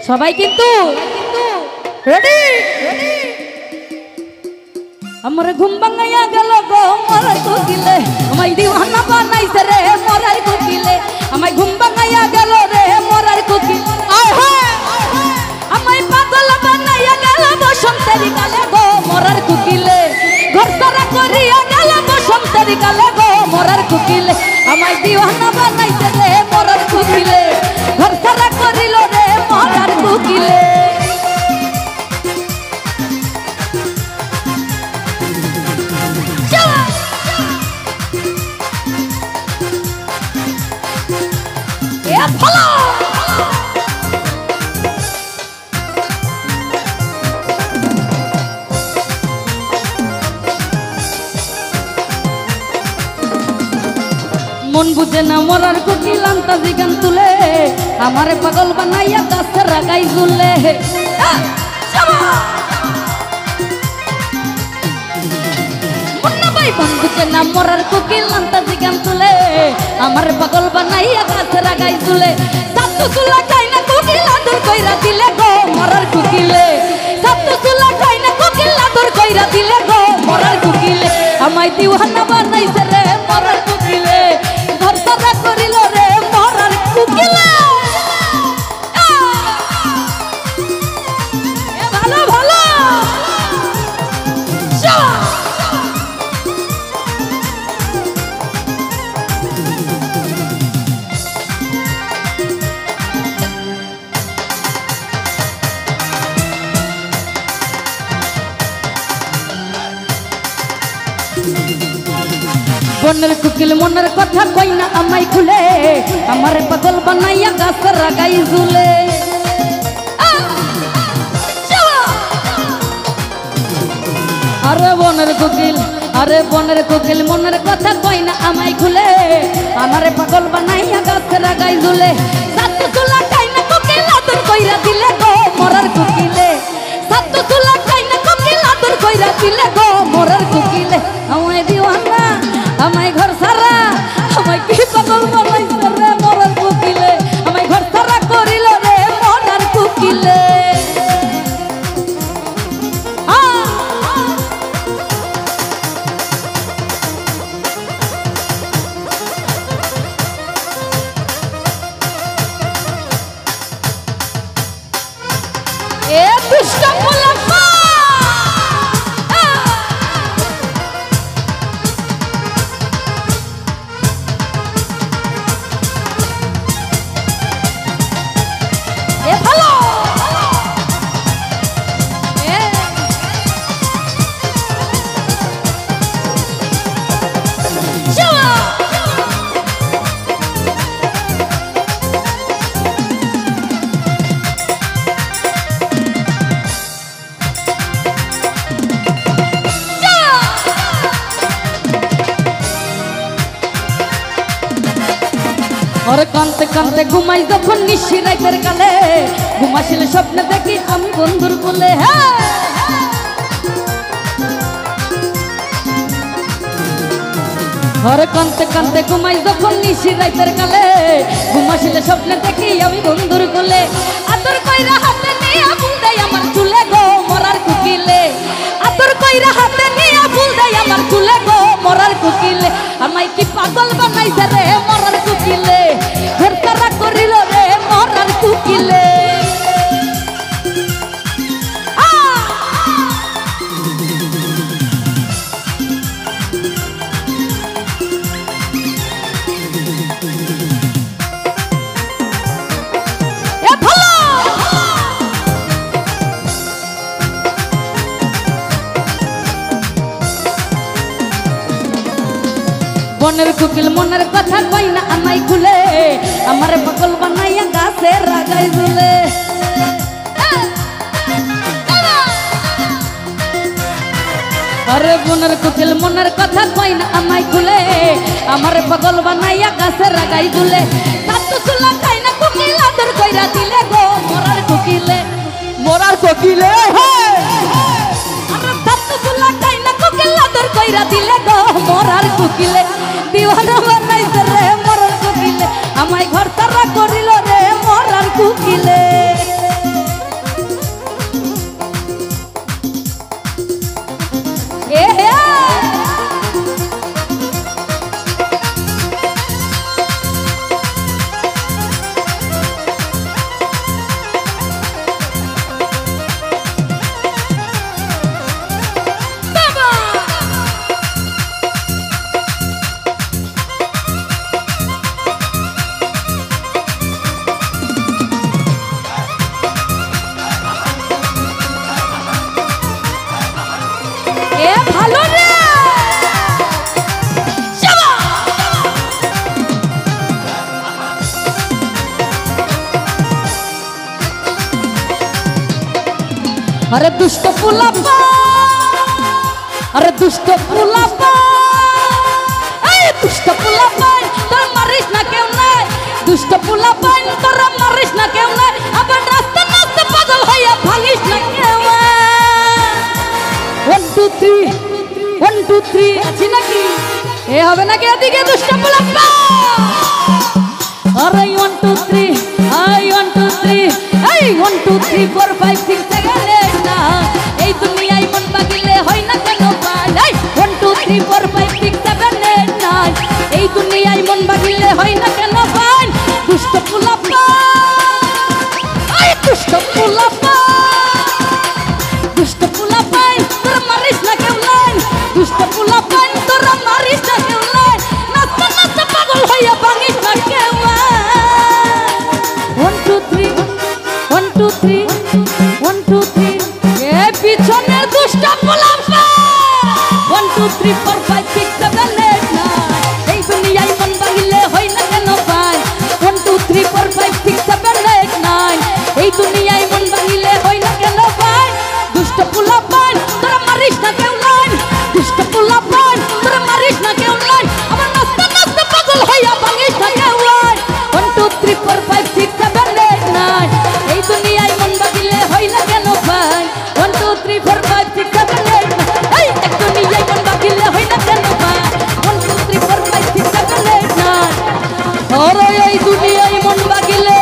সবাই কিন্তু রেডি। আমার ঘুম ভাঙাইয়া গেল গো মরার কোকিলে, আমায় দিওয়ানা বানাইছে রে মরার কোকিলে, আমায় ঘুম ভাঙাইয়া গেল রে মরার কোকিল। আমায় পাগল বানাইয়া গেল বসন্তের কালে গো মরার কোকিলে, ঘর সারা করিয়া গেল বসন্তের কালে গো মরার কোকিলে, আমায় দিওয়ানা বানাইছে রে মরার কোকিলে, ঘর সারা করিল রে মরার কোকিলে। মন বুঝে না মরার কোকিল আন্তাজি গান তুলে, আমারে পাগল বানাইয়া গাছে রাগাই ঝুলে। মন বুঝে না মরার কোকিল আন্তাজি গান তুলে, আমারে পাগল বানাইয়া গাছে রাগাই ঝুলে। সাতু চুলা খাই না কোকিল আদর কইরা দিলে গো মরার কোকিলে, সাতু চুলা খাই না কোকিল আদর কইরা দিলে গো মরার কোকিলে, আমায় দিওয়ানা বানাইছে রে মরার কোকিলে, ঘর সারা করিল রে মরার কোকিলে। ভালো ভালো বনের কোকিল মনের কথা কই না আমায় খুলে, আমারে পাগল বানাইয়া গাছে রাগাই ঝুলে। আরে বনের কোকিল, আরে বনের কোকিল মনের কথা কই না আমায় খুলে, আমারে পাগল বানাইয়া গাছে রাগাই ঝুলে। সাতু চুলা খাই না কোকিল আদর কইরা দিলে গো মরার কোকিলে, সাতু চুলা খাই না কোকিল আদর কইরা দিলে গো মরার কোকিলে, আমায় দিওয়ানা আমায় ঘর সারা, আমায় কি পাগল বানাইছে রে মরার কোকিলে, আমায় ঘর সারা করিল রে মরার কোকিলে। এ দুষ্ট মুলাফা ওরে কানতে কানতে ঘুমাই যখন নিশি রাতের কালে, ঘুমাসিলে স্বপ্নে দেখি আমি বন্ধুর কোলে। ওরে কানতে কানতে ঘুমাই যখন নিশি রাতের কালে, ঘুমাসিলে স্বপ্নে দেখি আমি বন্ধুর কোলে। আদর কইরা হাতে নিয়া ফুল দেয় আমার চুলে গো মরার কোকিলে, আদর কইরা হাতে নিয়া ফুল দেয় আমার চুলে গো মরার কোকিলে, আমায় কি পাগল বানাইছে রে মরার কোকিলে, ঘর সারা করিল রে মরার কোকিলে। বনের কোকিল মনের কথা কই না আমায় খুলে, আমারে পাগল বানাইয়া গাছে রাগাই ঝুলে। আরে বনের কোকিল মনের কথা কই না আমায় খুলে, আমারে পাগল বানাইয়া গাছে রাগাই ঝুলে। সাতু চুলা খাই না কোকিল আদর কইরা দিলে গো মরার কোকিলে, মরার কোকিলে। সাতু চুলা খাই না কোকিল আদর কইরা দিলে গো মরার কোকিলে, দিওয়ানা বানাইছে রে মরার কোকিলে, আমায় ঘর সারা করিল রে মরার কোকিলে। আরে দুষ্ট পোলাপা, আরে দুষ্ট পোলাপা, এই দুষ্ট পোলাপা তোর মারিস না কেউ নাই, দুষ্ট পোলাপা তোর মারিস না কেউ নাই, আবার রাস্তা রাস্তা পাগল হইয়া ভাঙিস না কেউ। 1 2 3 1 2 3 আছি নাকি? এ হবে নাকি এদিকে দুষ্ট পোলাপা? আরে 1 2 3 আই 1 2 3 এই 1 2 3 4 5 6 7 8 9 এই দুনিয়ায় মন বাগিলে হয় না কেন ভাই? এই 1 2 3 4 5 6 7 8 9 এই দুনিয়ায় মন বাগিলে হয় না কেন ভাই? দুষ্ট পোলাপা, এই দুষ্ট পোলাপা, দুষ্ট পোলাপা তোরা মারিস না কেউ নাই, দুষ্ট পোলাপা তোরা মারিস না কেউ নাই, নাচতে নাচতে পাগল হইয়া ভাঙিস না কেউ। 1 2 3 1 2 3 1 2 3 এ পিছনের দুষ্ট পোলাপা 1 2 3 4 5 6 7 8 9 এই দুনিয়ায় মন ভাঙিলে হয় না কেন ভাই? 1 2 3 4 5 6 7 8 9 এই দুনিয়ায় মন ভাঙিলে হয় না কেন ভাই? দুষ্ট পোলাপা তোরা মারিস না কেউ নাই, দুষ্ট পোলাপা তোরা মারিস না কেউ নাই, আমার নাচতে নাচতে পাগল হইয়া ভাঙিস না কেউ। 1 2 3 4 5 6 7 8 9 এই দুনিয়ায় মন বাগিলে হয় না কেন ভাই? 1 2 3 4 5 6 7 8 9 এই এক দুনিয়ায় মন বাগিলে হয় না কেন ভাই? 1 2 3 4 5 6 7 8 9 ওরে এই দুনিয়ায় মন বাগিলে